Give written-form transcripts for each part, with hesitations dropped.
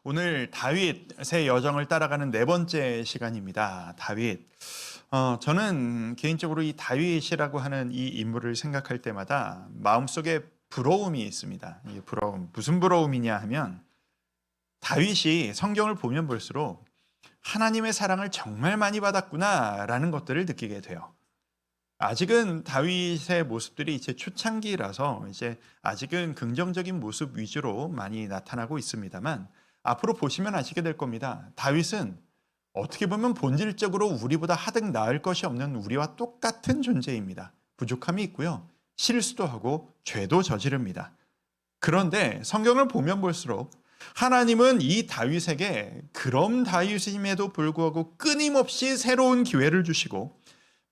오늘 다윗의 여정을 따라가는 네 번째 시간입니다. 다윗. 저는 개인적으로 이 다윗이라고 하는 이 인물을 생각할 때마다 마음속에 부러움이 있습니다. 이 부러움. 무슨 부러움이냐 하면 다윗이 성경을 보면 볼수록 하나님의 사랑을 정말 많이 받았구나라는 것들을 느끼게 돼요. 아직은 다윗의 모습들이 이제 초창기라서 이제 아직은 긍정적인 모습 위주로 많이 나타나고 있습니다만 앞으로 보시면 아시게 될 겁니다. 다윗은 어떻게 보면 본질적으로 우리보다 하등 나을 것이 없는 우리와 똑같은 존재입니다. 부족함이 있고요. 실수도 하고 죄도 저지릅니다. 그런데 성경을 보면 볼수록 하나님은 이 다윗에게 그런 다윗임에도 불구하고 끊임없이 새로운 기회를 주시고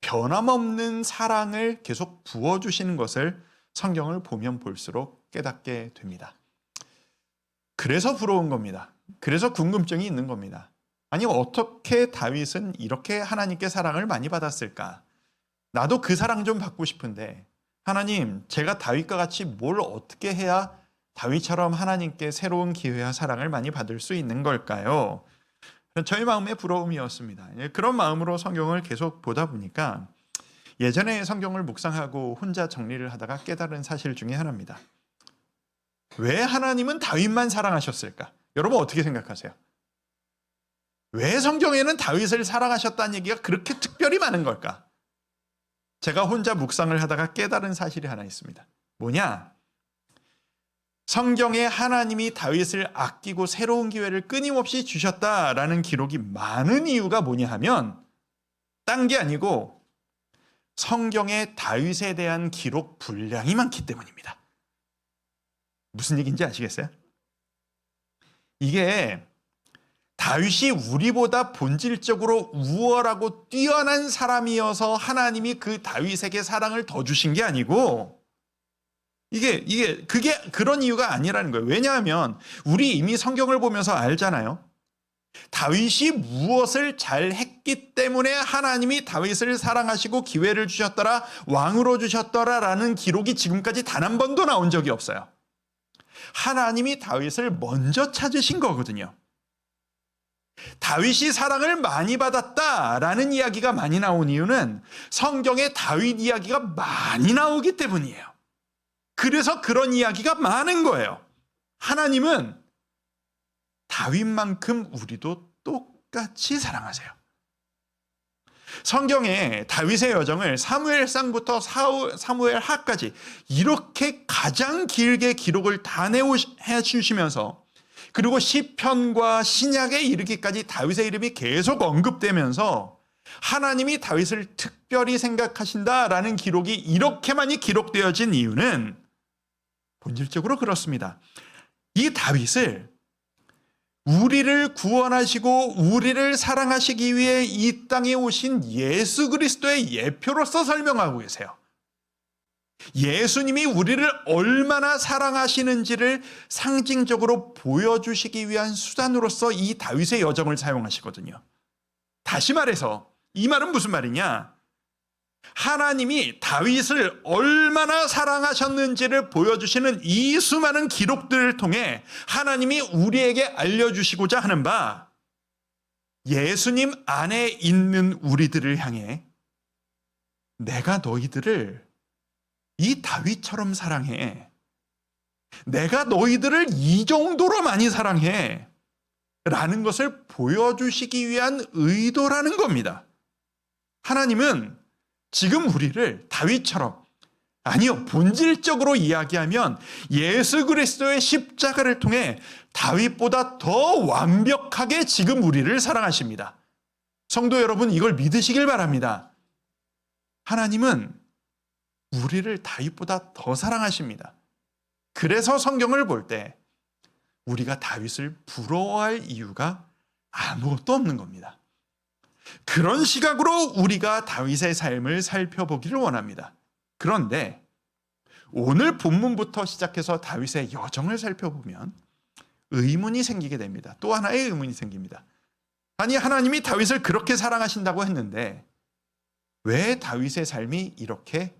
변함없는 사랑을 계속 부어주시는 것을 성경을 보면 볼수록 깨닫게 됩니다. 그래서 부러운 겁니다. 그래서 궁금증이 있는 겁니다. 아니, 어떻게 다윗은 이렇게 하나님께 사랑을 많이 받았을까? 나도 그 사랑 좀 받고 싶은데 하나님, 제가 다윗과 같이 뭘 어떻게 해야 다윗처럼 하나님께 새로운 기회와 사랑을 많이 받을 수 있는 걸까요? 저희 마음의 부러움이었습니다. 그런 마음으로 성경을 계속 보다 보니까 예전에 성경을 묵상하고 혼자 정리를 하다가 깨달은 사실 중에 하나입니다. 왜 하나님은 다윗만 사랑하셨을까? 여러분 어떻게 생각하세요? 왜 성경에는 다윗을 사랑하셨다는 얘기가 그렇게 특별히 많은 걸까? 제가 혼자 묵상을 하다가 깨달은 사실이 하나 있습니다. 뭐냐? 성경에 하나님이 다윗을 아끼고 새로운 기회를 끊임없이 주셨다라는 기록이 많은 이유가 뭐냐 하면 딴 게 아니고 성경에 다윗에 대한 기록 분량이 많기 때문입니다. 무슨 얘기인지 아시겠어요? 이게 다윗이 우리보다 본질적으로 우월하고 뛰어난 사람이어서 하나님이 그 다윗에게 사랑을 더 주신 게 아니고 그게 그런 이유가 아니라는 거예요. 왜냐하면 우리 이미 성경을 보면서 알잖아요. 다윗이 무엇을 잘 했기 때문에 하나님이 다윗을 사랑하시고 기회를 주셨더라, 왕으로 주셨더라라는 기록이 지금까지 단 한 번도 나온 적이 없어요. 하나님이 다윗을 먼저 찾으신 거거든요. 다윗이 사랑을 많이 받았다라는 이야기가 많이 나온 이유는 성경에 다윗 이야기가 많이 나오기 때문이에요. 그래서 그런 이야기가 많은 거예요. 하나님은 다윗만큼 우리도 똑같이 사랑하세요. 성경에 다윗의 여정을 사무엘상부터 사무엘하까지 이렇게 가장 길게 기록을 다 해주시면서 그리고 시편과 신약에 이르기까지 다윗의 이름이 계속 언급되면서 하나님이 다윗을 특별히 생각하신다라는 기록이 이렇게 많이 기록되어진 이유는 본질적으로 그렇습니다. 이 다윗을 우리를 구원하시고 우리를 사랑하시기 위해 이 땅에 오신 예수 그리스도의 예표로서 설명하고 계세요. 예수님이 우리를 얼마나 사랑하시는지를 상징적으로 보여주시기 위한 수단으로서 이 다윗의 여정을 사용하시거든요. 다시 말해서 이 말은 무슨 말이냐? 하나님이 다윗을 얼마나 사랑하셨는지를 보여주시는 이 수많은 기록들을 통해 하나님이 우리에게 알려주시고자 하는 바 예수님 안에 있는 우리들을 향해 내가 너희들을 이 다윗처럼 사랑해. 내가 너희들을 이 정도로 많이 사랑해. 라는 것을 보여주시기 위한 의도라는 겁니다. 하나님은 지금 우리를 다윗처럼, 아니요, 본질적으로 이야기하면 예수 그리스도의 십자가를 통해 다윗보다 더 완벽하게 지금 우리를 사랑하십니다. 성도 여러분, 이걸 믿으시길 바랍니다. 하나님은 우리를 다윗보다 더 사랑하십니다. 그래서 성경을 볼 때 우리가 다윗을 부러워할 이유가 아무것도 없는 겁니다. 그런 시각으로 우리가 다윗의 삶을 살펴보기를 원합니다. 그런데 오늘 본문부터 시작해서 다윗의 여정을 살펴보면 의문이 생기게 됩니다. 또 하나의 의문이 생깁니다. 아니, 하나님이 다윗을 그렇게 사랑하신다고 했는데 왜 다윗의 삶이 이렇게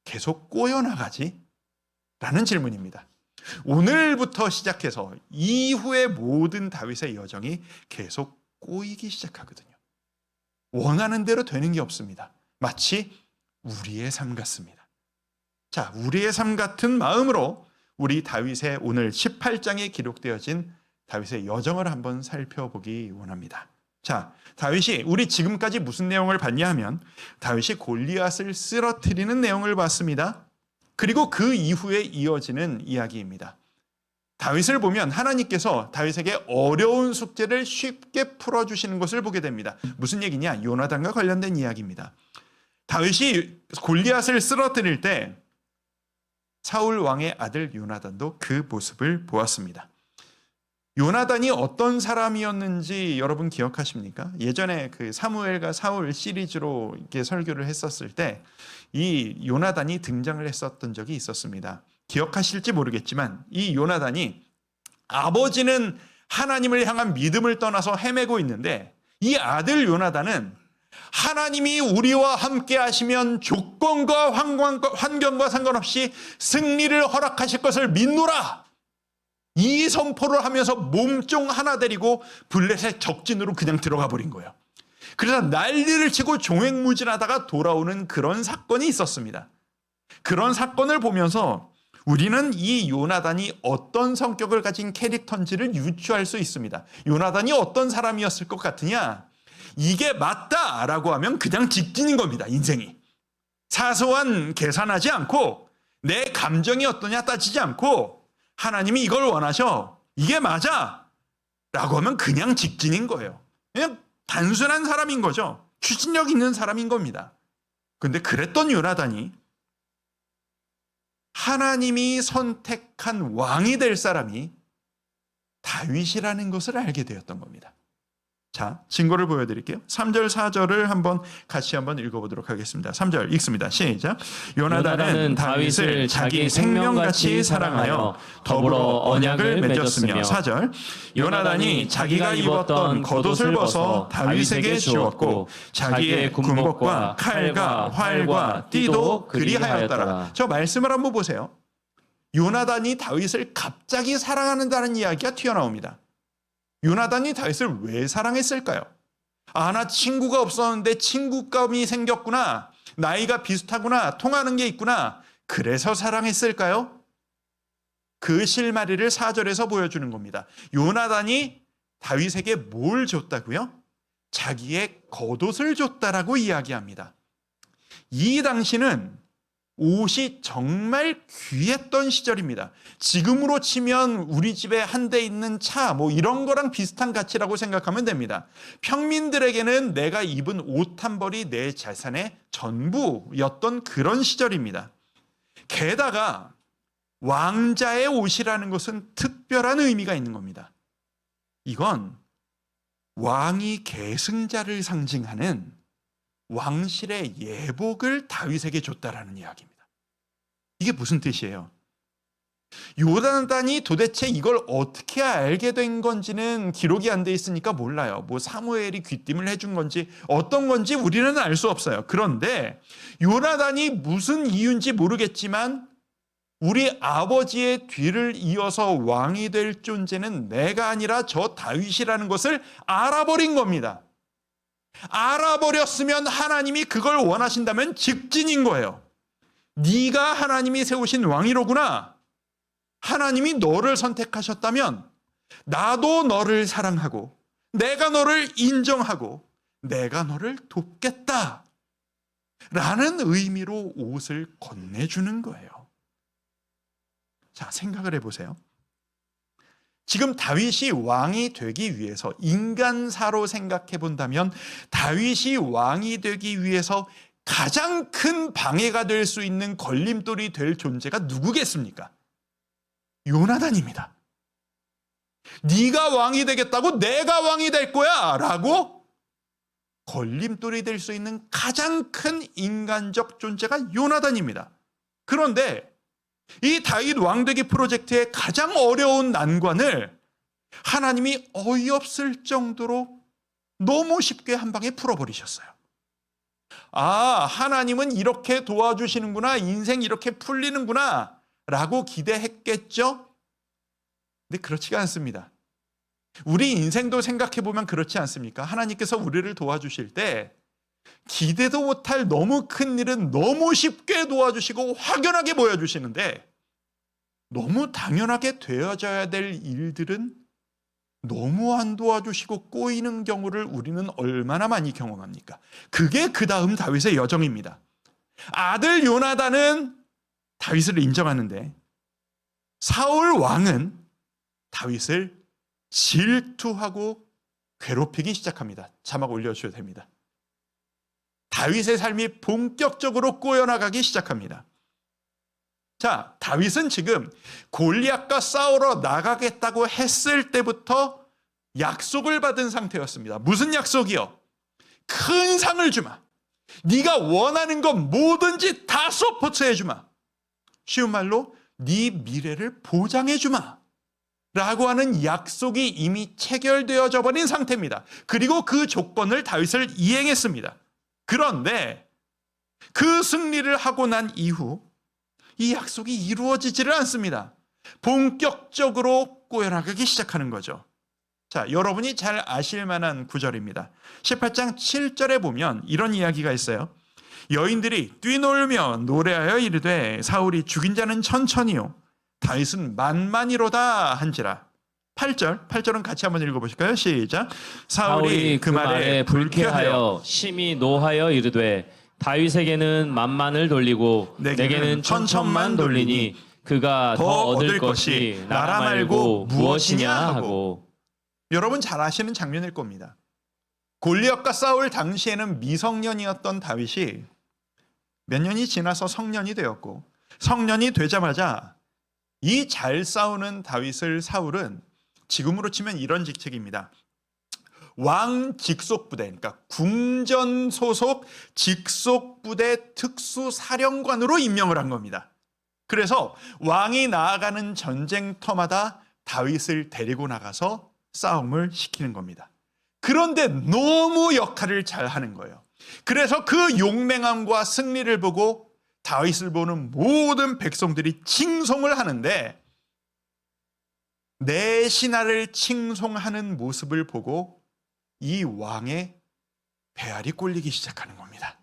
계속 꼬여나가지? 라는 질문입니다. 오늘부터 시작해서 이후의 모든 다윗의 여정이 계속 꼬이기 시작하거든요. 원하는 대로 되는 게 없습니다. 마치 우리의 삶 같습니다. 자, 우리의 삶 같은 마음으로 우리 다윗의 오늘 18장에 기록되어진 다윗의 여정을 한번 살펴보기 원합니다. 자, 다윗이 우리 지금까지 무슨 내용을 봤냐 하면 다윗이 골리앗을 쓰러뜨리는 내용을 봤습니다. 그리고 그 이후에 이어지는 이야기입니다. 다윗을 보면 하나님께서 다윗에게 어려운 숙제를 쉽게 풀어주시는 것을 보게 됩니다. 무슨 얘기냐? 요나단과 관련된 이야기입니다. 다윗이 골리앗을 쓰러뜨릴 때 사울 왕의 아들 요나단도 그 모습을 보았습니다. 요나단이 어떤 사람이었는지 여러분 기억하십니까? 예전에 그 사무엘과 사울 시리즈로 이렇게 설교를 했었을 때 이 요나단이 등장을 했었던 적이 있었습니다. 기억하실지 모르겠지만 이 요나단이 아버지는 하나님을 향한 믿음을 떠나서 헤매고 있는데 이 아들 요나단은 하나님이 우리와 함께 하시면 조건과 환경과 상관없이 승리를 허락하실 것을 믿노라. 이 선포를 하면서 몸종 하나 데리고 블레셋 적진으로 그냥 들어가 버린 거예요. 그래서 난리를 치고 종횡무진하다가 돌아오는 그런 사건이 있었습니다. 그런 사건을 보면서 우리는 이 요나단이 어떤 성격을 가진 캐릭터인지를 유추할 수 있습니다. 요나단이 어떤 사람이었을 것 같으냐? 이게 맞다라고 하면 그냥 직진인 겁니다. 인생이. 사소한 계산하지 않고 내 감정이 어떠냐 따지지 않고 하나님이 이걸 원하셔. 이게 맞아. 라고 하면 그냥 직진인 거예요. 그냥 단순한 사람인 거죠. 추진력 있는 사람인 겁니다. 그런데 그랬던 요나단이 하나님이 선택한 왕이 될 사람이 다윗이라는 것을 알게 되었던 겁니다. 자, 증거를 보여드릴게요. 3절, 4절을 같이 한번 읽어보도록 하겠습니다. 3절 읽습니다. 시작. 요나단은 다윗을 자기 생명같이 사랑하여 더불어 언약을 맺었으며 4절. 요나단이 자기가 입었던 겉옷을 벗어 다윗에게 주었고 자기의 군복과 칼과 활과 띠도 그리하였더라. 저 말씀을 한번 보세요. 요나단이 다윗을 갑자기 사랑한다는 이야기가 튀어나옵니다. 요나단이 다윗을 왜 사랑했을까요? 나 친구가 없었는데 친구감이 생겼구나. 나이가 비슷하구나. 통하는 게 있구나. 그래서 사랑했을까요? 그 실마리를 4절에서 보여주는 겁니다. 요나단이 다윗에게 뭘 줬다고요? 자기의 겉옷을 줬다라고 이야기합니다. 이 당시는 옷이 정말 귀했던 시절입니다. 지금으로 치면 우리 집에 한 대 있는 차 이런 거랑 비슷한 가치라고 생각하면 됩니다. 평민들에게는 내가 입은 옷 한 벌이 내 재산의 전부였던 그런 시절입니다. 게다가 왕자의 옷이라는 것은 특별한 의미가 있는 겁니다. 이건 왕이 계승자를 상징하는 왕실의 예복을 다윗에게 줬다라는 이야기입니다. 이게 무슨 뜻이에요? 요나단이 도대체 이걸 어떻게 알게 된 건지는 기록이 안 돼 있으니까 몰라요. 사무엘이 귀띔을 해준 건지 어떤 건지 우리는 알 수 없어요. 그런데 요나단이 무슨 이유인지 모르겠지만 우리 아버지의 뒤를 이어서 왕이 될 존재는 내가 아니라 저 다윗이라는 것을 알아버린 겁니다. 알아버렸으면 하나님이 그걸 원하신다면 직진인 거예요. 네가 하나님이 세우신 왕이로구나. 하나님이 너를 선택하셨다면 나도 너를 사랑하고 내가 너를 인정하고 내가 너를 돕겠다 라는 의미로 옷을 건네주는 거예요. 자, 생각을 해보세요. 지금 다윗이 왕이 되기 위해서 인간사로 생각해 본다면 다윗이 왕이 되기 위해서 가장 큰 방해가 될 수 있는 걸림돌이 될 존재가 누구겠습니까? 요나단입니다. 네가 왕이 되겠다고 내가 왕이 될 거야 라고 걸림돌이 될 수 있는 가장 큰 인간적 존재가 요나단입니다. 그런데 이 다윗 왕되기 프로젝트의 가장 어려운 난관을 하나님이 어이없을 정도로 너무 쉽게 한 방에 풀어버리셨어요. 하나님은 이렇게 도와주시는구나, 인생 이렇게 풀리는구나 라고 기대했겠죠? 근데 그렇지가 않습니다. 우리 인생도 생각해 보면 그렇지 않습니까? 하나님께서 우리를 도와주실 때 기대도 못할 너무 큰 일은 너무 쉽게 도와주시고 확연하게 보여주시는데, 너무 당연하게 되어져야 될 일들은 너무 안 도와주시고 꼬이는 경우를 우리는 얼마나 많이 경험합니까? 그게 그 다음 다윗의 여정입니다. 아들 요나단은 다윗을 인정하는데 사울 왕은 다윗을 질투하고 괴롭히기 시작합니다. 자막 올려주셔도 됩니다. 다윗의 삶이 본격적으로 꼬여나가기 시작합니다. 자, 다윗은 지금 골리앗과 싸우러 나가겠다고 했을 때부터 약속을 받은 상태였습니다. 무슨 약속이요? 큰 상을 주마. 네가 원하는 것 뭐든지 다 서포트해 주마. 쉬운 말로 네 미래를 보장해 주마. 라고 하는 약속이 이미 체결되어져 버린 상태입니다. 그리고 그 조건을 다윗을 이행했습니다. 그런데 그 승리를 하고 난 이후 이 약속이 이루어지지를 않습니다. 본격적으로 꼬여나가기 시작하는 거죠. 자, 여러분이 잘 아실 만한 구절입니다. 18장 7절에 보면 이런 이야기가 있어요. 여인들이 뛰놀며 노래하여 이르되 사울이 죽인 자는 천천히요 다윗은 만만이로다 한지라. 8절은 같이 한번 읽어보실까요? 시작. 사울이 그 말에 불쾌하여 심히 노하여 이르되 다윗에게는 만만을 돌리고 내게는 천천만 돌리니 그가 더 얻을 것이 나라 말고 무엇이냐 하고. 여러분 잘 아시는 장면일 겁니다. 골리앗과 싸울 당시에는 미성년이었던 다윗이 몇 년이 지나서 성년이 되었고, 성년이 되자마자 이 잘 싸우는 다윗을 사울은 지금으로 치면 이런 직책입니다. 왕 직속부대, 그러니까 궁전 소속 직속부대 특수사령관으로 임명을 한 겁니다. 그래서 왕이 나아가는 전쟁터마다 다윗을 데리고 나가서 싸움을 시키는 겁니다. 그런데 너무 역할을 잘 하는 거예요. 그래서 그 용맹함과 승리를 보고 다윗을 보는 모든 백성들이 칭송을 하는데, 내 신하를 칭송하는 모습을 보고 이 왕의 배알이 꼴리기 시작하는 겁니다.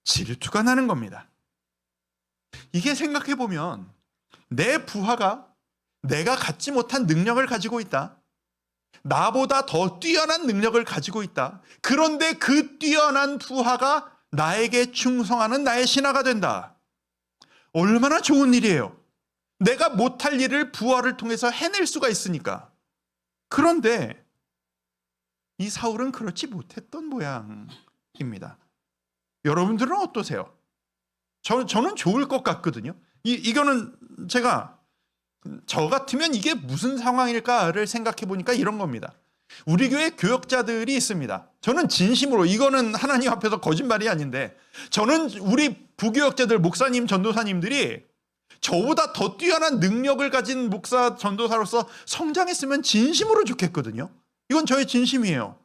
질투가 나는 겁니다. 이게 생각해보면 내 부하가 내가 갖지 못한 능력을 가지고 있다. 나보다 더 뛰어난 능력을 가지고 있다. 그런데 그 뛰어난 부하가 나에게 충성하는 나의 신하가 된다. 얼마나 좋은 일이에요. 내가 못할 일을 부하를 통해서 해낼 수가 있으니까. 그런데 이 사울은 그렇지 못했던 모양입니다. 여러분들은 어떠세요? 저는 좋을 것 같거든요. 이거는 제가 저 같으면 이게 무슨 상황일까를 생각해 보니까 이런 겁니다. 우리 교회 교역자들이 있습니다. 저는 진심으로, 이거는 하나님 앞에서 거짓말이 아닌데, 저는 우리 부교역자들, 목사님, 전도사님들이 저보다 더 뛰어난 능력을 가진 목사, 전도사로서 성장했으면 진심으로 좋겠거든요. 이건 저의 진심이에요.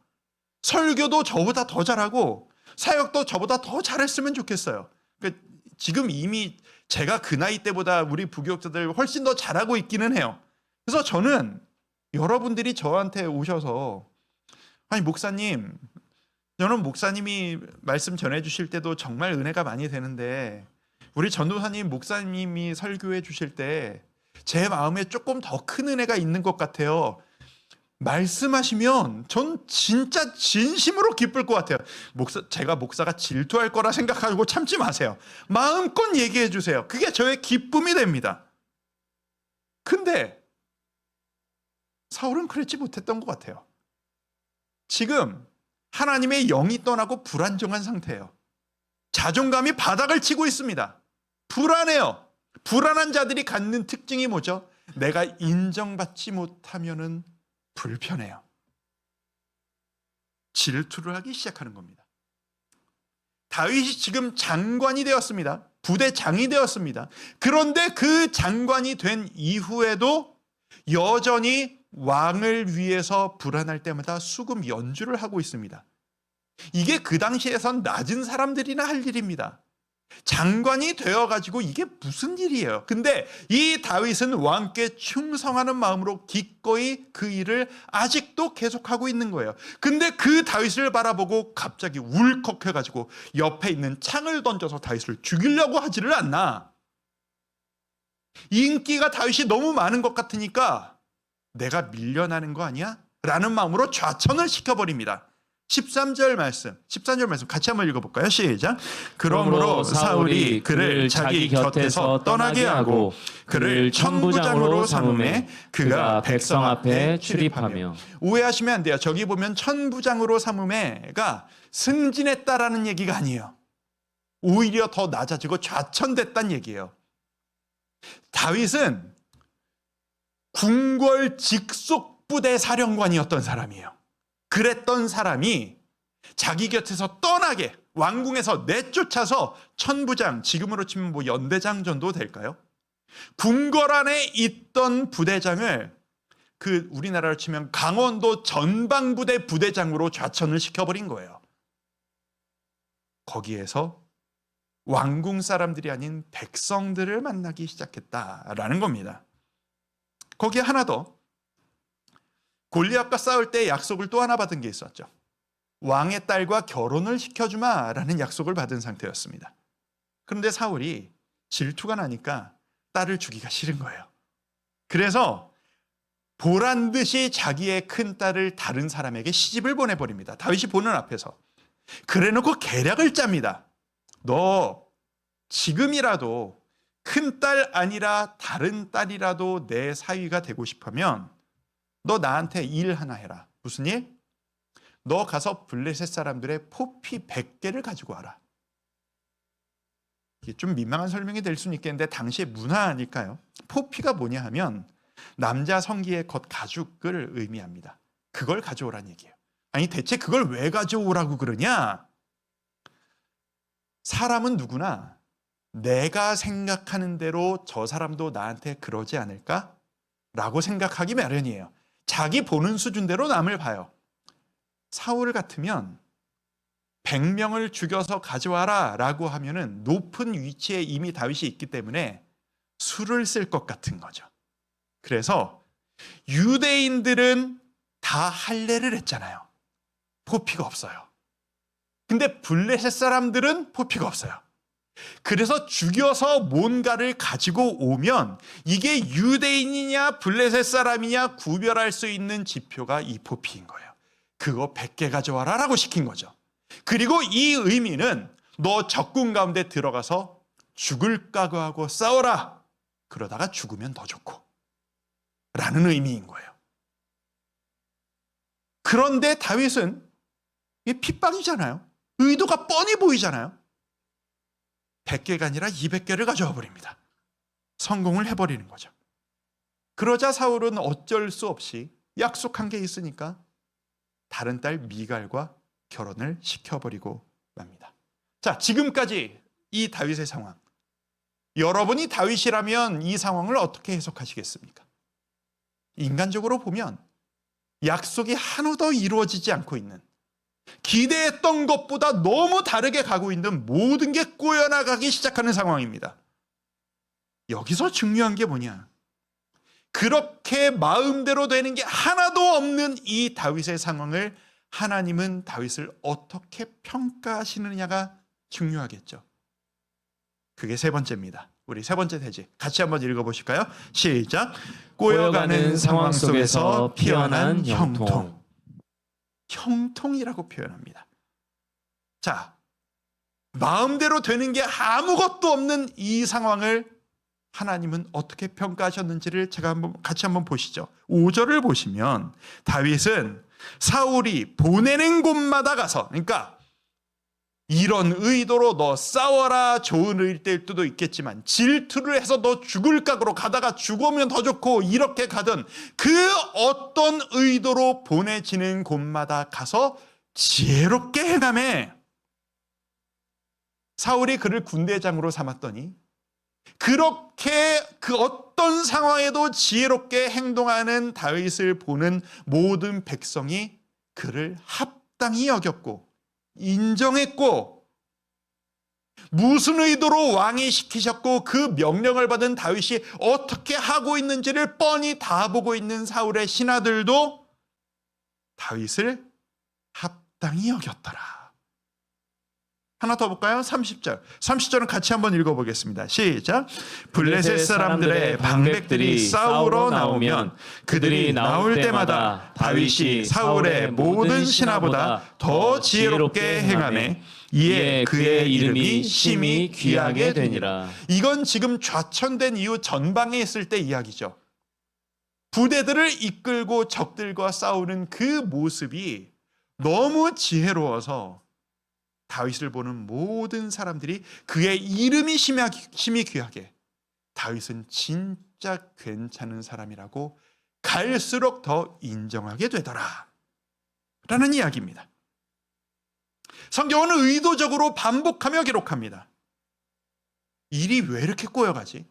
설교도 저보다 더 잘하고 사역도 저보다 더 잘했으면 좋겠어요. 그러니까 지금 이미 제가 그 나이 때보다 우리 부교역자들 훨씬 더 잘하고 있기는 해요. 그래서 저는 여러분들이 저한테 오셔서, 아니 목사님, 저는 목사님이 말씀 전해주실 때도 정말 은혜가 많이 되는데 우리 전도사님, 목사님이 설교해 주실 때 제 마음에 조금 더 큰 은혜가 있는 것 같아요. 말씀하시면 전 진짜 진심으로 기쁠 것 같아요. 제가 목사가 질투할 거라 생각하고 참지 마세요. 마음껏 얘기해 주세요. 그게 저의 기쁨이 됩니다. 근데 사울은 그렇지 못했던 것 같아요. 지금 하나님의 영이 떠나고 불안정한 상태예요. 자존감이 바닥을 치고 있습니다. 불안해요. 불안한 자들이 갖는 특징이 뭐죠? 내가 인정받지 못하면은 불편해요. 질투를 하기 시작하는 겁니다. 다윗이 지금 장관이 되었습니다. 부대장이 되었습니다. 그런데 그 장관이 된 이후에도 여전히 왕을 위해서 불안할 때마다 수금 연주를 하고 있습니다. 이게 그 당시에선 낮은 사람들이나 할 일입니다. 장관이 되어가지고 이게 무슨 일이에요? 근데 이 다윗은 왕께 충성하는 마음으로 기꺼이 그 일을 아직도 계속하고 있는 거예요. 근데 그 다윗을 바라보고 갑자기 울컥해가지고 옆에 있는 창을 던져서 다윗을 죽이려고 하지를 않나. 인기가 다윗이 너무 많은 것 같으니까 내가 밀려나는 거 아니야? 라는 마음으로 좌천을 시켜버립니다. 13절 말씀 같이 한번 읽어볼까요? 시작. 그러므로 사울이 그를 자기 곁에서 떠나게 하고 그를 천부장으로 삼음에 그가 백성 앞에 출입하며. 오해하시면 안 돼요. 저기 보면 천부장으로 삼음에가 승진했다라는 얘기가 아니에요. 오히려 더 낮아지고 좌천됐다는 얘기예요. 다윗은 궁궐 직속부대 사령관이었던 사람이에요. 그랬던 사람이 자기 곁에서 떠나게 왕궁에서 내쫓아서 천부장, 지금으로 치면 뭐 연대장 정도 될까요? 궁궐 안에 있던 부대장을 그 우리나라로 치면 강원도 전방부대 부대장으로 좌천을 시켜버린 거예요. 거기에서 왕궁 사람들이 아닌 백성들을 만나기 시작했다라는 겁니다. 거기에 하나 더, 골리앗과 싸울 때 약속을 또 하나 받은 게 있었죠. 왕의 딸과 결혼을 시켜주마라는 약속을 받은 상태였습니다. 그런데 사울이 질투가 나니까 딸을 주기가 싫은 거예요. 그래서 보란 듯이 자기의 큰 딸을 다른 사람에게 시집을 보내버립니다. 다윗이 보는 앞에서. 그래놓고 계략을 짭니다. 너 지금이라도 큰 딸 아니라 다른 딸이라도 내 사위가 되고 싶으면 너 나한테 일 하나 해라. 무슨 일? 너 가서 블레셋 사람들의 포피 100개를 가지고 와라. 이게 좀 민망한 설명이 될 수는 있겠는데 당시의 문화니까요. 포피가 뭐냐 하면 남자 성기의 겉 가죽을 의미합니다. 그걸 가져오란 얘기예요. 아니 대체 그걸 왜 가져오라고 그러냐? 사람은 누구나 내가 생각하는 대로 저 사람도 나한테 그러지 않을까? 라고 생각하기 마련이에요. 자기 보는 수준대로 남을 봐요. 사울 같으면 100명을 죽여서 가져와라 라고 하면은 높은 위치에 이미 다윗이 있기 때문에 수를 쓸 것 같은 거죠. 그래서 유대인들은 다 할례를 했잖아요. 포피가 없어요. 근데 블레셋 사람들은 포피가 없어요. 그래서 죽여서 뭔가를 가지고 오면 이게 유대인이냐 블레셋 사람이냐 구별할 수 있는 지표가 이 포피인 거예요. 그거 100개 가져와라 라고 시킨 거죠. 그리고 이 의미는 너 적군 가운데 들어가서 죽을 각오하고 싸워라. 그러다가 죽으면 더 좋고 라는 의미인 거예요. 그런데 다윗은 이게 핍박이잖아요. 의도가 뻔히 보이잖아요. 100개가 아니라 200개를 가져와 버립니다. 성공을 해버리는 거죠. 그러자 사울은 어쩔 수 없이 약속한 게 있으니까 다른 딸 미갈과 결혼을 시켜버리고 맙니다. 자, 지금까지 이 다윗의 상황, 여러분이 다윗이라면 이 상황을 어떻게 해석하시겠습니까? 인간적으로 보면 약속이 하나도 이루어지지 않고 있는, 기대했던 것보다 너무 다르게 가고 있는 모든 게 꼬여나가기 시작하는 상황입니다. 여기서 중요한 게 뭐냐? 그렇게 마음대로 되는 게 하나도 없는 이 다윗의 상황을 하나님은 다윗을 어떻게 평가하시느냐가 중요하겠죠. 그게 세 번째입니다. 우리 세 번째 대지 같이 한번 읽어보실까요? 시작. 꼬여가는 상황 속에서 피어난 형통. 형통이라고 표현합니다. 자, 마음대로 되는 게 아무것도 없는 이 상황을 하나님은 어떻게 평가하셨는지를 제가 같이 한번 보시죠. 5절을 보시면 다윗은 사울이 보내는 곳마다 가서, 그러니까 이런 의도로 너 싸워라, 좋은 의도도 있겠지만 질투를 해서 너 죽을 각오로 가다가 죽으면 더 좋고 이렇게 가든 그 어떤 의도로 보내지는 곳마다 가서 지혜롭게 행하매. 사울이 그를 군대장으로 삼았더니 그렇게 그 어떤 상황에도 지혜롭게 행동하는 다윗을 보는 모든 백성이 그를 합당히 여겼고 인정했고, 무슨 의도로 왕이 시키셨고 그 명령을 받은 다윗이 어떻게 하고 있는지를 뻔히 다 보고 있는 사울의 신하들도 다윗을 합당히 여겼더라. 하나 더 볼까요? 30절. 30절은 같이 한번 읽어보겠습니다. 시작. 블레셋 사람들의 방백들이 싸우러 나오면 그들이 나올 때마다 다윗이 사울의 모든 신하보다 더 지혜롭게 행하매 이에 그의 이름이 심히 귀하게 되니라. 이건 지금 좌천된 이후 전방에 있을 때 이야기죠. 부대들을 이끌고 적들과 싸우는 그 모습이 너무 지혜로워서 다윗을 보는 모든 사람들이 그의 이름이 심히 귀하게 다윗은 진짜 괜찮은 사람이라고 갈수록 더 인정하게 되더라 라는 이야기입니다. 성경은 의도적으로 반복하며 기록합니다. 일이 왜 이렇게 꼬여가지?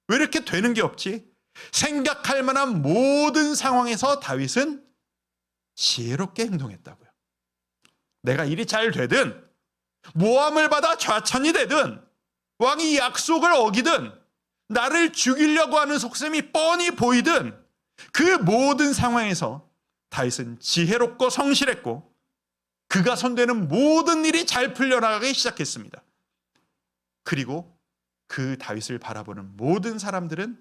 왜 이렇게 되는 게 없지? 생각할 만한 모든 상황에서 다윗은 지혜롭게 행동했다고요. 내가 일이 잘 되든 모함을 받아 좌천이 되든 왕이 약속을 어기든 나를 죽이려고 하는 속셈이 뻔히 보이든 그 모든 상황에서 다윗은 지혜롭고 성실했고 그가 손대는 모든 일이 잘 풀려나가기 시작했습니다. 그리고 그 다윗을 바라보는 모든 사람들은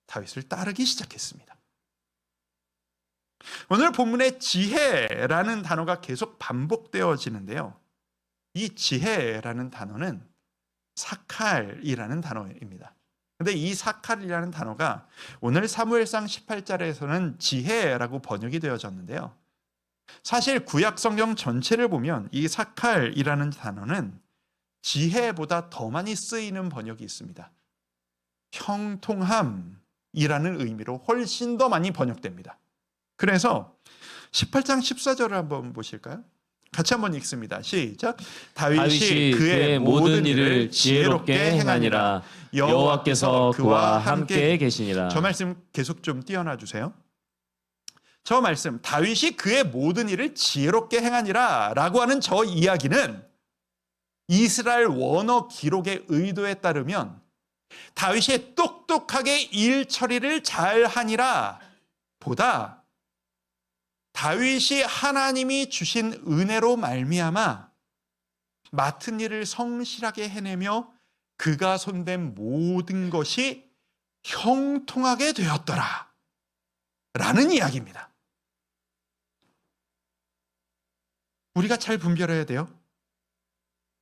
다윗을 따르기 시작했습니다. 오늘 본문에 지혜라는 단어가 계속 반복되어지는데요. 이 지혜라는 단어는 사칼이라는 단어입니다. 근데 이 사칼이라는 단어가 오늘 사무엘상 18절에서는 지혜라고 번역이 되어졌는데요. 사실 구약 성경 전체를 보면 이 사칼이라는 단어는 지혜보다 더 많이 쓰이는 번역이 있습니다. 형통함이라는 의미로 훨씬 더 많이 번역됩니다. 그래서 18장 14절을 한번 보실까요? 같이 한번 읽습니다. 시작. 다윗이 그의 모든 일을 지혜롭게 행하니라. 여호와께서 그와 함께 계시니라. 저 말씀 계속 좀 띄워놔 주세요. 저 말씀, 다윗이 그의 모든 일을 지혜롭게 행하니라 라고 하는 저 이야기는 이스라엘 원어 기록의 의도에 따르면 다윗이 똑똑하게 일 처리를 잘하니라 보다 다윗이 하나님이 주신 은혜로 말미암아 맡은 일을 성실하게 해내며 그가 손댄 모든 것이 형통하게 되었더라 라는 이야기입니다. 우리가 잘 분별해야 돼요.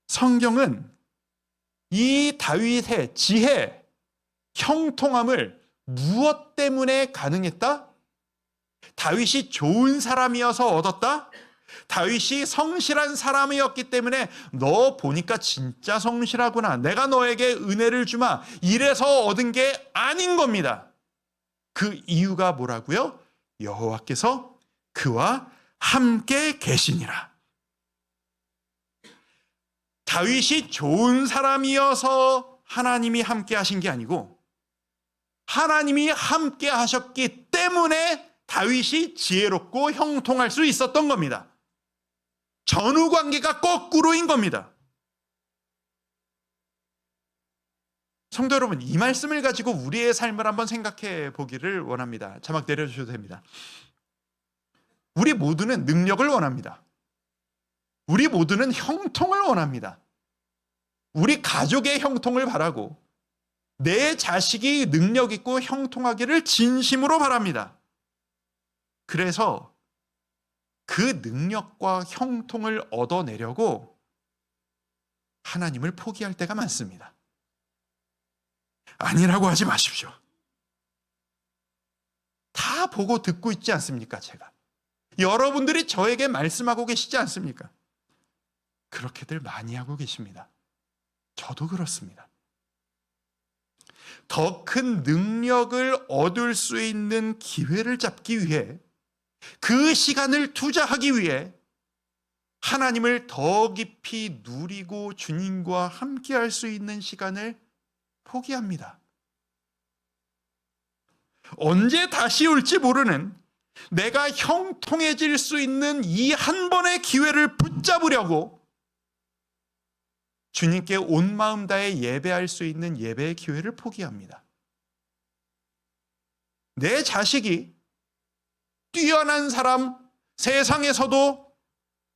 성경은 이 다윗의 지혜, 형통함을 무엇 때문에 가능했다? 다윗이 좋은 사람이어서 얻었다? 다윗이 성실한 사람이었기 때문에 너 보니까 진짜 성실하구나. 내가 너에게 은혜를 주마. 이래서 얻은 게 아닌 겁니다. 그 이유가 뭐라고요? 여호와께서 그와 함께 계시니라. 다윗이 좋은 사람이어서 하나님이 함께 하신 게 아니고 하나님이 함께 하셨기 때문에 다윗이 지혜롭고 형통할 수 있었던 겁니다. 전후 관계가 거꾸로인 겁니다. 성도 여러분, 이 말씀을 가지고 우리의 삶을 한번 생각해 보기를 원합니다. 자막 내려주셔도 됩니다. 우리 모두는 능력을 원합니다. 우리 모두는 형통을 원합니다. 우리 가족의 형통을 바라고 내 자식이 능력 있고 형통하기를 진심으로 바랍니다. 그래서 그 능력과 형통을 얻어내려고 하나님을 포기할 때가 많습니다. 아니라고 하지 마십시오. 다 보고 듣고 있지 않습니까, 제가? 여러분들이 저에게 말씀하고 계시지 않습니까? 그렇게들 많이 하고 계십니다. 저도 그렇습니다. 더 큰 능력을 얻을 수 있는 기회를 잡기 위해 그 시간을 투자하기 위해 하나님을 더 깊이 누리고 주님과 함께할 수 있는 시간을 포기합니다. 언제 다시 올지 모르는 내가 형통해질 수 있는 이 한 번의 기회를 붙잡으려고 주님께 온 마음 다해 예배할 수 있는 예배의 기회를 포기합니다. 내 자식이 뛰어난 사람, 세상에서도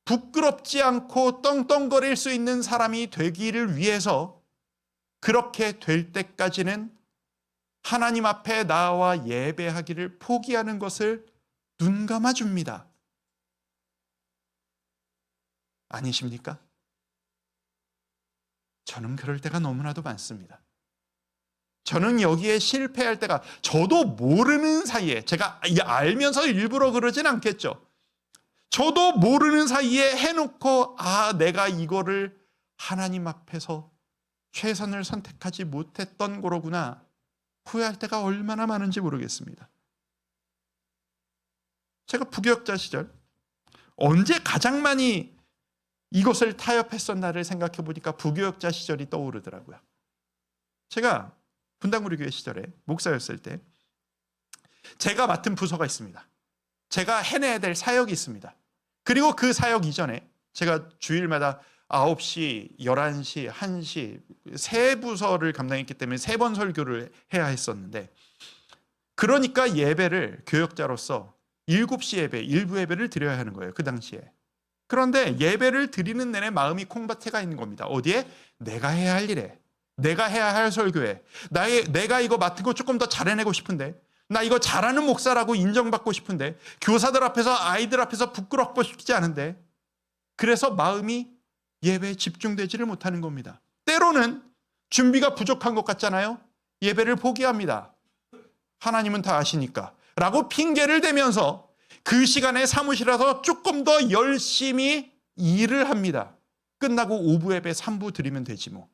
부끄럽지 않고 떵떵거릴 수 있는 사람이 되기를 위해서 그렇게 될 때까지는 하나님 앞에 나와 예배하기를 포기하는 것을 눈감아 줍니다. 아니십니까? 저는 그럴 때가 너무나도 많습니다. 저는 여기에 실패할 때가, 저도 모르는 사이에, 제가 알면서 일부러 그러진 않겠죠. 저도 모르는 사이에 해놓고 내가 이거를 하나님 앞에서 최선을 선택하지 못했던 거로구나 후회할 때가 얼마나 많은지 모르겠습니다. 제가 부교역자 시절 언제 가장 많이 이것을 타협했었나를 생각해 보니까 부교역자 시절이 떠오르더라고요. 제가 분당우리교회 시절에 목사였을 때 제가 맡은 부서가 있습니다. 제가 해내야 될 사역이 있습니다. 그리고 그 사역 이전에 제가 주일마다 9시, 11시, 1시 세 부서를 감당했기 때문에 3번 설교를 해야 했었는데, 그러니까 예배를 교역자로서 7시 예배, 일부 예배를 드려야 하는 거예요. 그 당시에. 그런데 예배를 드리는 내내 마음이 콩밭에 있는 겁니다. 어디에? 내가 해야 할 일에, 내가 해야 할 설교에, 내가 이거 맡은 거 조금 더 잘해내고 싶은데, 나 이거 잘하는 목사라고 인정받고 싶은데, 교사들 앞에서, 아이들 앞에서 부끄럽고 싶지 않은데, 그래서 마음이 예배에 집중되지를 못하는 겁니다. 때로는 준비가 부족한 것 같잖아요. 예배를 포기합니다. 하나님은 다 아시니까 라고 핑계를 대면서 그 시간에 사무실에서 조금 더 열심히 일을 합니다. 끝나고 오부 예배 3부 드리면 되지 뭐.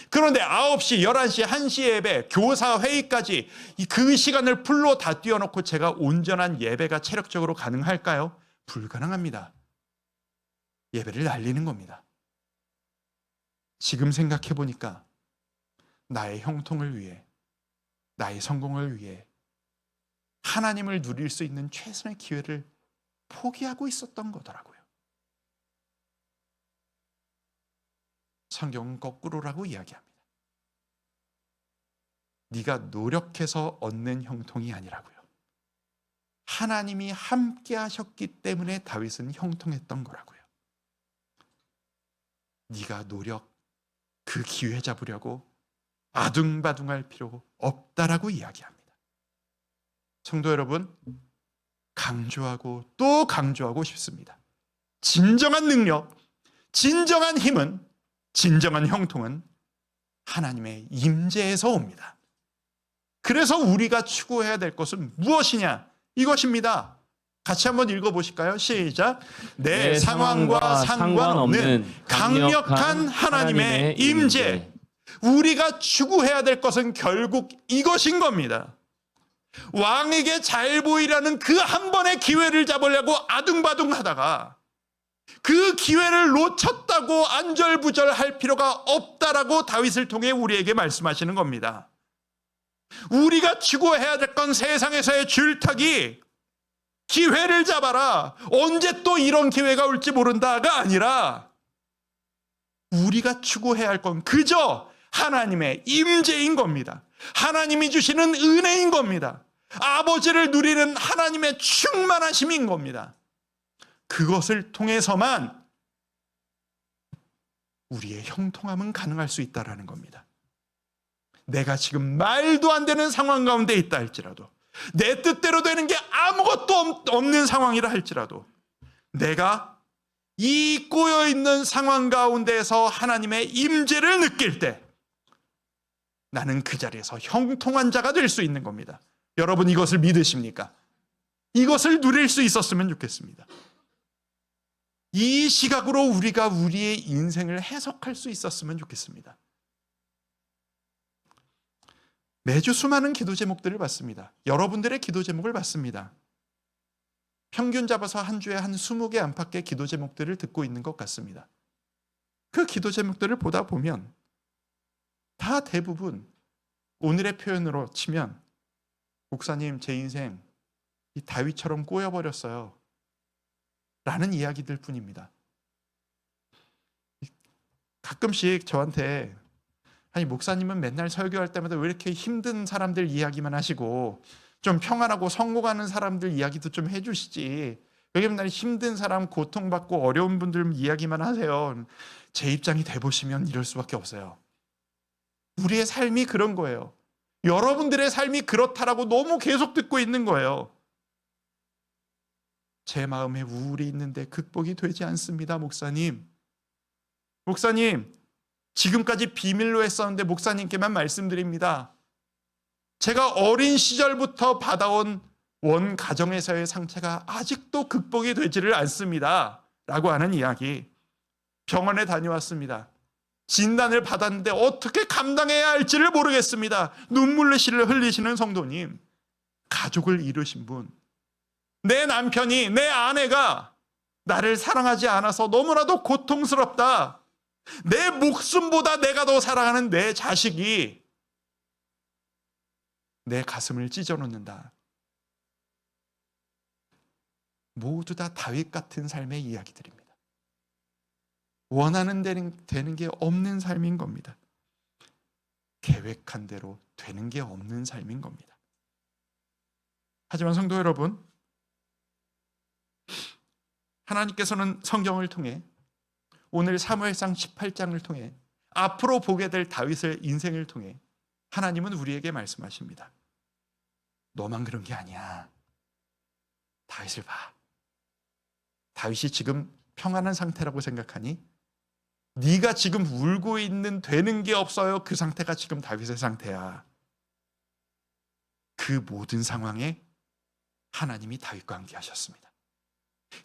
그런데 9시, 11시, 1시 예배, 교사 회의까지 그 시간을 풀로 다 띄워놓고 제가 온전한 예배가 체력적으로 가능할까요? 불가능합니다. 예배를 날리는 겁니다. 지금 생각해 보니까 나의 형통을 위해, 나의 성공을 위해 하나님을 누릴 수 있는 최선의 기회를 포기하고 있었던 거더라고요. 성경은 거꾸로라고 이야기합니다. 네가 노력해서 얻는 형통이 아니라고요. 하나님이 함께 하셨기 때문에 다윗은 형통했던 거라고요. 네가 그 기회 잡으려고 아둥바둥할 필요 없다라고 이야기합니다. 성도 여러분, 강조하고 또 강조하고 싶습니다. 진정한 능력, 진정한 힘은, 진정한 형통은 하나님의 임재에서 옵니다. 그래서 우리가 추구해야 될 것은 무엇이냐? 이것입니다. 같이 한번 읽어보실까요? 시작. 내 상황과 상관없는 강력한 하나님의 임재. 우리가 추구해야 될 것은 결국 이것인 겁니다. 왕에게 잘 보이려는 그 한 번의 기회를 잡으려고 아둥바둥 하다가 그 기회를 놓쳤다고 안절부절할 필요가 없다라고 다윗을 통해 우리에게 말씀하시는 겁니다. 우리가 추구해야 될 건 세상에서의 줄타기, 기회를 잡아라, 언제 또 이런 기회가 올지 모른다가 아니라 우리가 추구해야 할 건 그저 하나님의 임재인 겁니다. 하나님이 주시는 은혜인 겁니다. 아버지를 누리는 하나님의 충만하심인 겁니다. 그것을 통해서만 우리의 형통함은 가능할 수 있다는 겁니다. 내가 지금 말도 안 되는 상황 가운데 있다 할지라도, 내 뜻대로 되는 게 아무것도 없는 상황이라 할지라도, 내가 이 꼬여있는 상황 가운데에서 하나님의 임재를 느낄 때 나는 그 자리에서 형통한 자가 될 수 있는 겁니다. 여러분, 이것을 믿으십니까? 이것을 누릴 수 있었으면 좋겠습니다. 이 시각으로 우리가 우리의 인생을 해석할 수 있었으면 좋겠습니다. 매주 수많은 기도 제목들을 받습니다. 여러분들의 기도 제목을 받습니다. 평균 잡아서 한 주에 한 20개 안팎의 기도 제목들을 듣고 있는 것 같습니다. 그 기도 제목들을 보다 보면 다 대부분 오늘의 표현으로 치면, 목사님 제 인생 이 다윗처럼 꼬여버렸어요 라는 이야기들 뿐입니다. 가끔씩 저한테 아니 목사님은 맨날 설교할 때마다 왜 이렇게 힘든 사람들 이야기만 하시고 좀 평안하고 성공하는 사람들 이야기도 좀 해주시지 왜 맨날 힘든 사람 고통받고 어려운 분들 이야기만 하세요. 제 입장이 돼보시면 이럴 수밖에 없어요. 우리의 삶이 그런 거예요. 여러분들의 삶이 그렇다라고 너무 계속 듣고 있는 거예요. 제 마음에 우울이 있는데 극복이 되지 않습니다, 목사님. 목사님, 지금까지 비밀로 했었는데 목사님께만 말씀드립니다. 제가 어린 시절부터 받아온 원 가정에서의 상처가 아직도 극복이 되지를 않습니다. 라고 하는 이야기. 병원에 다녀왔습니다. 진단을 받았는데 어떻게 감당해야 할지를 모르겠습니다. 눈물을 흘리시는 성도님, 가족을 이루신 분, 내 남편이, 내 아내가 나를 사랑하지 않아서 너무나도 고통스럽다. 내 목숨보다 내가 더 사랑하는 내 자식이 내 가슴을 찢어놓는다. 모두 다 다윗 같은 삶의 이야기들입니다. 원하는 되는 게 없는 삶인 겁니다. 계획한 대로 되는 게 없는 삶인 겁니다. 하지만 성도 여러분, 하나님께서는 성경을 통해 오늘 사무엘상 18장을 통해 앞으로 보게 될 다윗의 인생을 통해 하나님은 우리에게 말씀하십니다. 너만 그런 게 아니야. 다윗을 봐. 다윗이 지금 평안한 상태라고 생각하니? 네가 지금 울고 있는 되는 게 없어요. 그 상태가 지금 다윗의 상태야. 그 모든 상황에 하나님이 다윗과 함께 하셨습니다.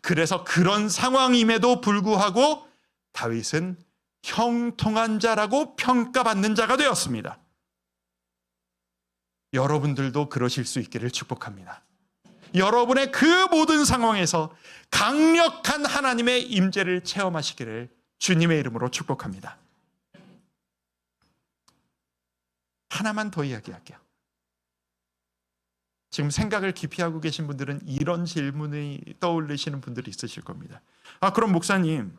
그래서 그런 상황임에도 불구하고 다윗은 형통한 자라고 평가받는 자가 되었습니다. 여러분들도 그러실 수 있기를 축복합니다. 여러분의 그 모든 상황에서 강력한 하나님의 임재를 체험하시기를 주님의 이름으로 축복합니다. 하나만 더 이야기할게요. 지금 생각을 깊이 하고 계신 분들은 이런 질문이 떠올리시는 분들이 있으실 겁니다. 그럼 목사님,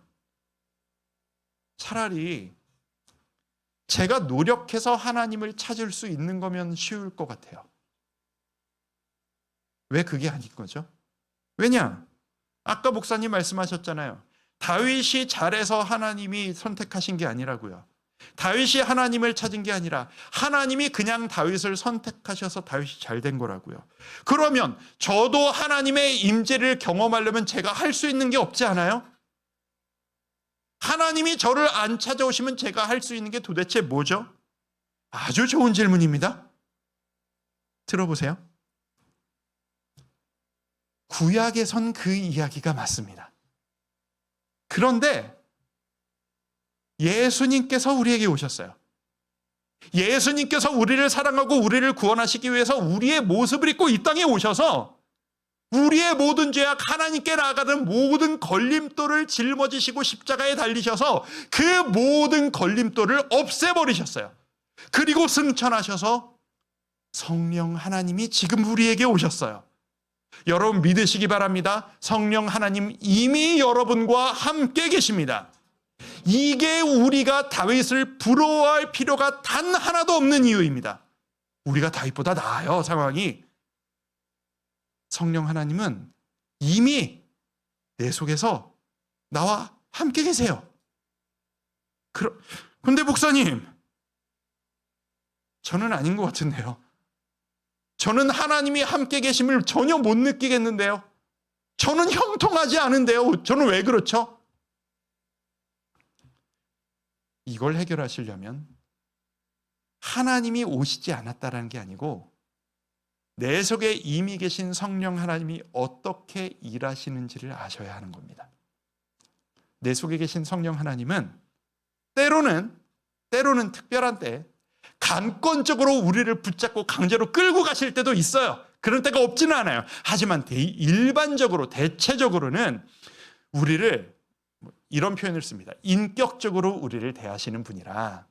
차라리 제가 노력해서 하나님을 찾을 수 있는 거면 쉬울 것 같아요. 왜 그게 아닌 거죠? 왜냐? 아까 목사님 말씀하셨잖아요. 다윗이 잘해서 하나님이 선택하신 게 아니라고요. 다윗이 하나님을 찾은 게 아니라 하나님이 그냥 다윗을 선택하셔서 다윗이 잘 된 거라고요. 그러면 저도 하나님의 임재를 경험하려면 제가 할 수 있는 게 없지 않아요? 하나님이 저를 안 찾아오시면 제가 할 수 있는 게 도대체 뭐죠? 아주 좋은 질문입니다. 들어보세요. 구약에선 그 이야기가 맞습니다. 그런데 예수님께서 우리에게 오셨어요. 예수님께서 우리를 사랑하고 우리를 구원하시기 위해서 우리의 모습을 입고 이 땅에 오셔서 우리의 모든 죄악, 하나님께 나아가는 모든 걸림돌을 짊어지시고 십자가에 달리셔서 그 모든 걸림돌을 없애버리셨어요. 그리고 승천하셔서 성령 하나님이 지금 우리에게 오셨어요. 여러분 믿으시기 바랍니다. 성령 하나님 이미 여러분과 함께 계십니다. 이게 우리가 다윗을 부러워할 필요가 단 하나도 없는 이유입니다. 우리가 다윗보다 나아요, 상황이. 성령 하나님은 이미 내 속에서 나와 함께 계세요. 그런데 목사님, 저는 아닌 것 같은데요. 저는 하나님이 함께 계심을 전혀 못 느끼겠는데요. 저는 형통하지 않은데요. 저는 왜 그렇죠? 이걸 해결하시려면 하나님이 오시지 않았다라는 게 아니고 내 속에 이미 계신 성령 하나님이 어떻게 일하시는지를 아셔야 하는 겁니다. 내 속에 계신 성령 하나님은 때로는 특별한 때 강권적으로 우리를 붙잡고 강제로 끌고 가실 때도 있어요. 그런 때가 없지는 않아요. 하지만 일반적으로 대체적으로는 우리를 이런 표현을 씁니다. 인격적으로 우리를 대하시는 분이라.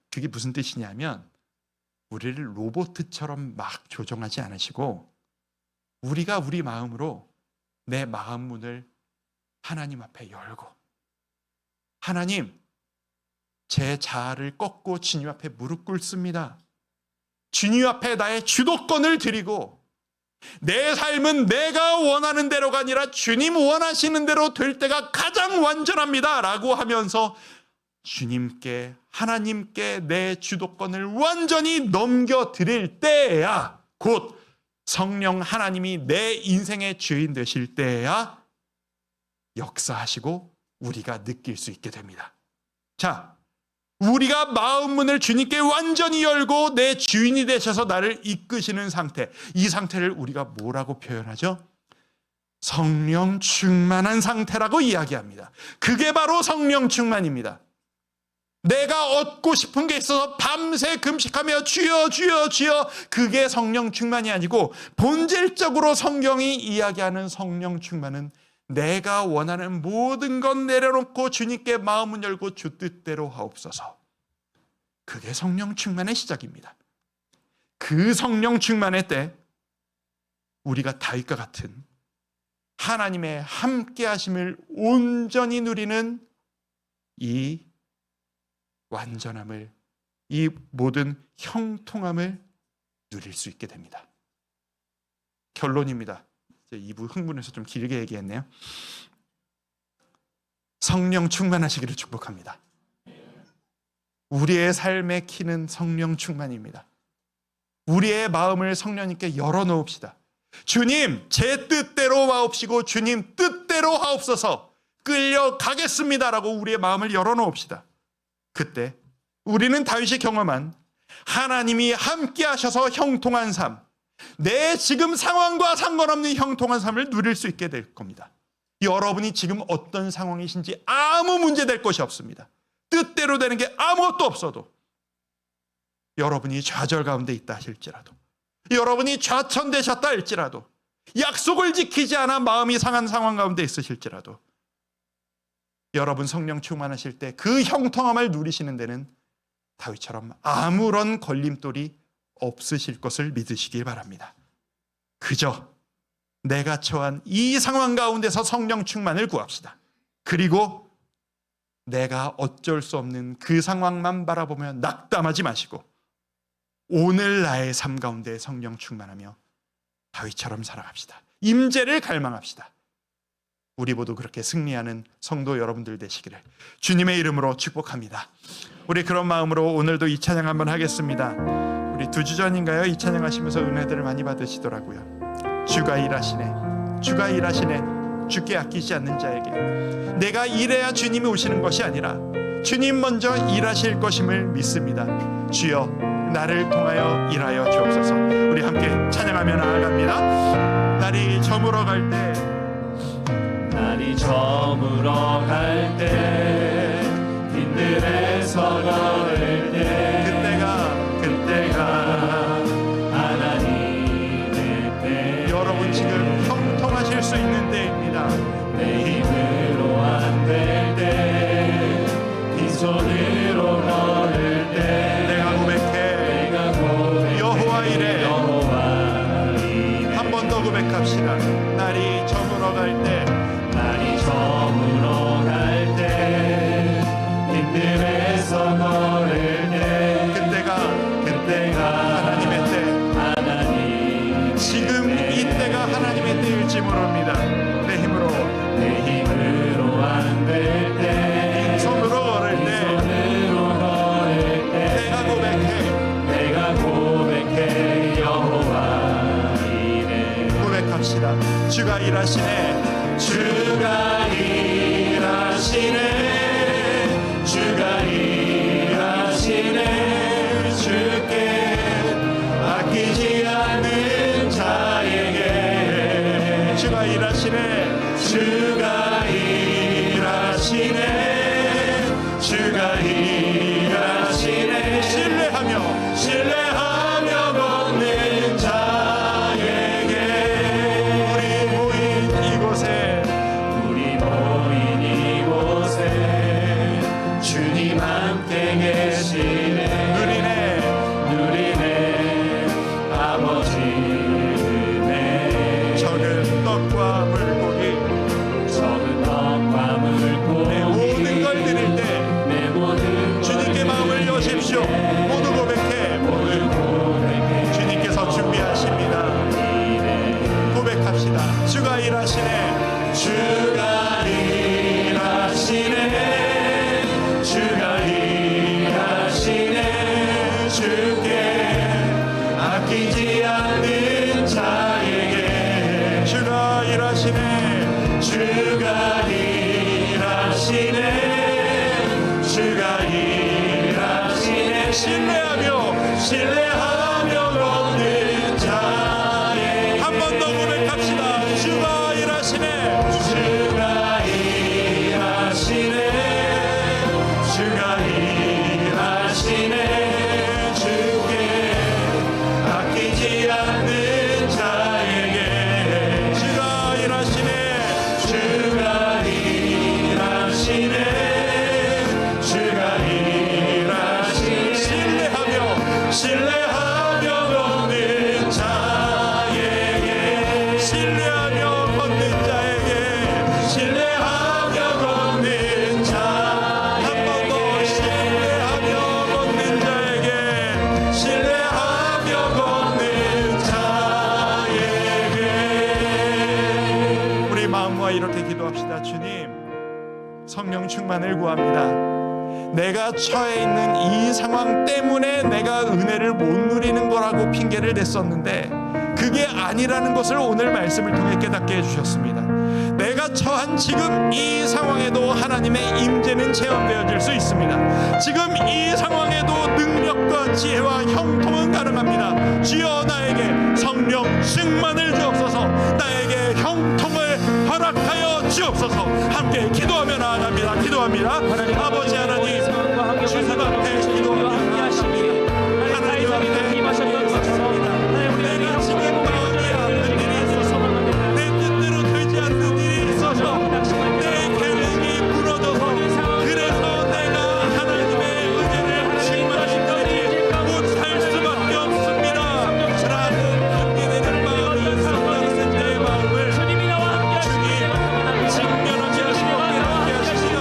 그게 무슨 뜻이냐면 우리를 로봇처럼 막 조종하지 않으시고 우리가 우리 마음으로 내 마음 문을 하나님 앞에 열고 하나님, 제 자아를 꺾고 주님 앞에 무릎 꿇습니다. 주님 앞에 나의 주도권을 드리고 내 삶은 내가 원하는 대로가 아니라 주님 원하시는 대로 될 때가 가장 완전합니다 라고 하면서 주님께, 하나님께 내 주도권을 완전히 넘겨드릴 때야 곧 성령 하나님이 내 인생의 주인 되실 때야 역사하시고 우리가 느낄 수 있게 됩니다. 자, 우리가 마음 문을 주님께 완전히 열고 내 주인이 되셔서 나를 이끄시는 상태, 이 상태를 우리가 뭐라고 표현하죠? 성령 충만한 상태라고 이야기합니다. 그게 바로 성령 충만입니다. 내가 얻고 싶은 게 있어서 밤새 금식하며 주여 주여 주여, 그게 성령 충만이 아니고 본질적으로 성경이 이야기하는 성령 충만은 내가 원하는 모든 것 내려놓고 주님께 마음을 열고 주 뜻대로 하옵소서. 그게 성령 충만의 시작입니다. 그 성령 충만의 때 우리가 다윗과 같은 하나님의 함께 하심을 온전히 누리는 이 완전함을, 이 모든 형통함을 누릴 수 있게 됩니다. 결론입니다. 2부 흥분해서 좀 길게 얘기했네요. 성령 충만하시기를 축복합니다. 우리의 삶의 키는 성령 충만입니다. 우리의 마음을 성령님께 열어놓읍시다. 주님, 제 뜻대로 하옵시고 주님 뜻대로 하옵소서, 끌려가겠습니다라고 우리의 마음을 열어놓읍시다. 그때 우리는 다윗이 경험한 하나님이 함께 하셔서 형통한 삶, 내 지금 상황과 상관없는 형통한 삶을 누릴 수 있게 될 겁니다. 여러분이 지금 어떤 상황이신지 아무 문제 될 것이 없습니다. 뜻대로 되는 게 아무것도 없어도, 여러분이 좌절 가운데 있다 하실지라도, 여러분이 좌천되셨다 할지라도, 약속을 지키지 않아 마음이 상한 상황 가운데 있으실지라도, 여러분 성령 충만하실 때 그 형통함을 누리시는 데는 다윗처럼 아무런 걸림돌이 없으실 것을 믿으시길 바랍니다. 그저 내가 처한 이 상황 가운데서 성령 충만을 구합시다. 그리고 내가 어쩔 수 없는 그 상황만 바라보며 낙담하지 마시고 오늘 나의 삶 가운데 성령 충만하며 다윗처럼 살아갑시다. 임재를 갈망합시다. 우리 모두 그렇게 승리하는 성도 여러분들 되시기를 주님의 이름으로 축복합니다. 우리 그런 마음으로 오늘도 이 찬양 한번 하겠습니다. 우리 2주 전인가요? 이 찬양하시면서 은혜들을 많이 받으시더라고요. 주가 일하시네, 주가 일하시네, 주께 아끼지 않는 자에게. 내가 일해야 주님이 오시는 것이 아니라 주님 먼저 일하실 것임을 믿습니다. 주여 나를 통하여 일하여 주옵소서. 우리 함께 찬양하며 나아갑니다. 날이 저물어 갈 때, 날이 저물어 갈 때, 빈들에서 걸을 때, 그때가 하나님의 때. 여러분 지금 형통하실 수 있는 때입니다. 내 힘으로 안 될 때, 빈손으로 걸을 때, 내가 고백해 여호와 이래. 한 번 더 고백합시다. 날이 저물어 갈 때, 날이 저물어 갈 때, 빈들에서 걸을 때, 그때가 하나님의 때. 하나님. 지금 이 때가 하나님의 때일지 모릅니다. 내 힘으로 안 될 때, 빈손으로 걸을 때, 내가 고백해 여호와 이래. 고백합시다. 주가 일하시네, 주가 일하시네, 주가 일하시네, 주께 아끼지 않는 자에게. 주가 일하시네, 주가 일하시네, 주가 일하시네, 신뢰하며 걷는 자에게. 우리 모인 이곳에 주님 함께 계시네. 누리네 아버지 은혜. 적은 떡과 물고기, 내 모든 걸 드릴 때, 주가 일하시네 주가 일하시네 주께 아끼지 않는 자에게 주가 일하시네 주가 일하시네 주가 일하시네 신뢰하며 걷는 자에게 한 번 더 고백합시다. 주가 일하시네 주가 일하시네 주가 일하시네 주께 아끼지 않는 자에게 주가 일하시네 주가 일하시네 주가 일하시네 신뢰하며 걷는 자에게 신뢰하며 걷는 자에게 신뢰하며 걷는 자 한 번 더 신뢰하며 걷는 자에게 신뢰하며 걷는 자에게 우리 마음과 이렇게 기도합시다. 주님 성령 충만을 구합니다. 내가 처해 있는 이 상황 때문에 내가 은혜를 못 누리는 거라고 핑계를 댔었는데 그게 아니라는 것을 오늘 말씀을 통해 깨닫게 해주셨습니다. 내가 처한 지금 이 상황에도 하나님의 임재는 체험되어질 수 있습니다. 지금 이 상황에도 능력과 지혜와 형통은 가능합니다. 주여 나에게 성령 충만을 주옵소서. 나에게 형통을 허락하여 주옵소서. 함께 기도하며 나아갑니다. 기도합니다. 아버지 하나님 주님 앞에 기도합니다. 하나님 앞에 기도합니다. 내가 지금 마음이 아픈 일이 있어서 내 뜻대로 되지 않는 일이 있어서 내 계획이 무너져서 그래서 내가 하나님의 은혜를 충만하시까지 못할 수밖에 없습니다 라는 핑계대는 마음이 있었다는 내 마음을 주님 직면하게 하시고 함께 하시시오.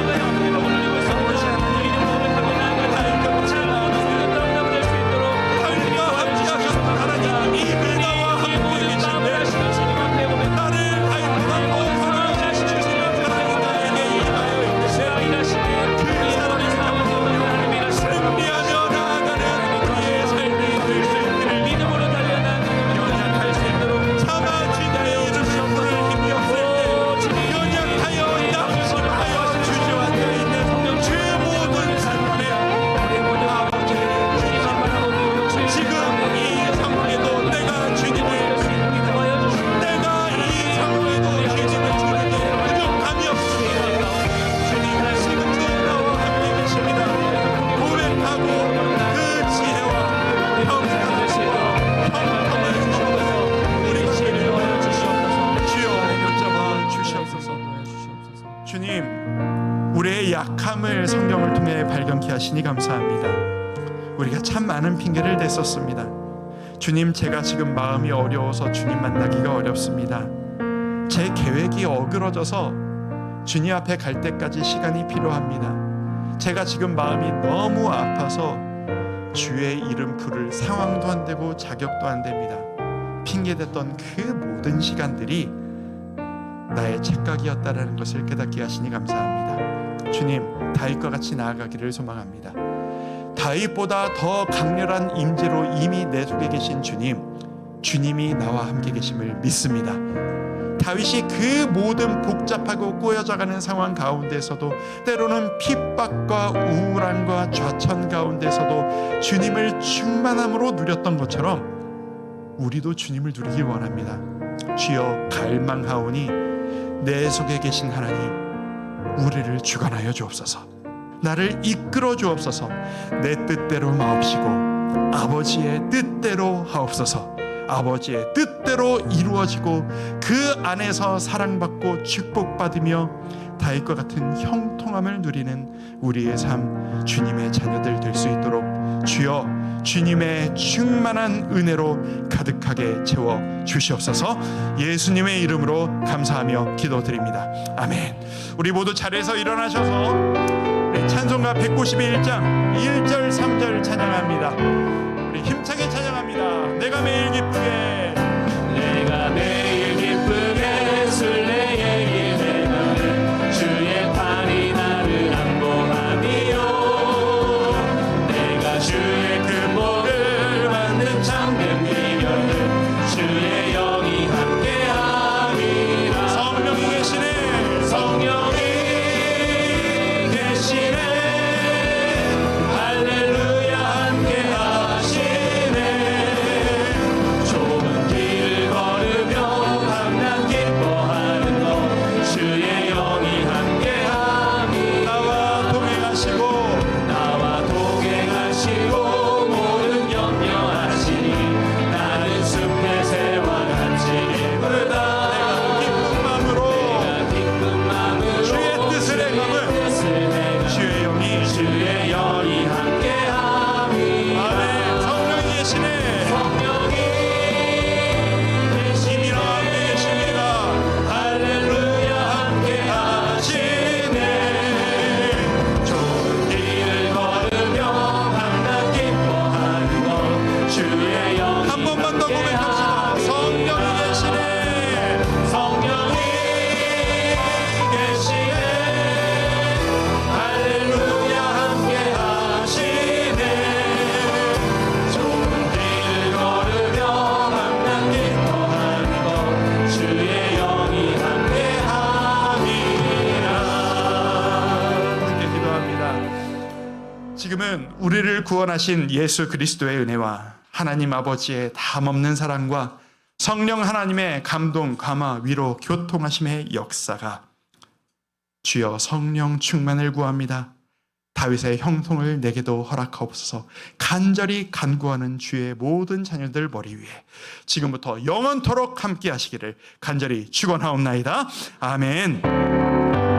우리의 약함을 성경을 통해 발견케 하시니 감사합니다. 우리가 참 많은 핑계를 댔었습니다. 주님, 제가 지금 마음이 어려워서 주님 만나기가 어렵습니다. 제 계획이 어그러져서 주님 앞에 갈 때까지 시간이 필요합니다. 제가 지금 마음이 너무 아파서 주의 이름 부를 상황도 안 되고 자격도 안 됩니다. 핑계댔던 그 모든 시간들이 나의 착각이었다라는 것을 깨닫게 하시니 감사합니다. 주님, 다윗과 같이 나아가기를 소망합니다. 다윗보다 더 강렬한 임재로 이미 내 속에 계신 주님이 나와 함께 계심을 믿습니다. 다윗이 그 모든 복잡하고 꼬여져가는 상황 가운데서도, 때로는 핍박과 우울함과 좌천 가운데서도 주님을 충만함으로 누렸던 것처럼 우리도 주님을 누리기 원합니다. 주여, 갈망하오니 내 속에 계신 하나님, 우리를 주관하여 주옵소서. 나를 이끌어 주옵소서. 내 뜻대로 마옵시고 아버지의 뜻대로 하옵소서. 아버지의 뜻대로 이루어지고 그 안에서 사랑받고 축복받으며 다윗과 같은 형통함을 누리는 우리의 삶, 주님의 자녀들 될 수 있도록 주여, 주님의 충만한 은혜로 가득하게 채워 주시옵소서. 예수님의 이름으로 감사하며 기도드립니다. 아멘. 우리 모두 자리에서 일어나셔서 찬송가 191장 1절 3절 찬양합니다. 우리 힘차게 찬양합니다. 내가 매일 기쁘게, 내가 매일 기쁘게 술래에게 내가 하나님은 우리를 구원하신 예수 그리스도의 은혜와 하나님 아버지의 담없는 사랑과 성령 하나님의 감동, 감화, 위로, 교통하심의 역사가 주여 성령 충만을 구합니다. 다윗의 형통을 내게도 허락하옵소서. 간절히 간구하는 주의 모든 자녀들 머리 위에 지금부터 영원토록 함께 하시기를 간절히 축원하옵나이다. 아멘.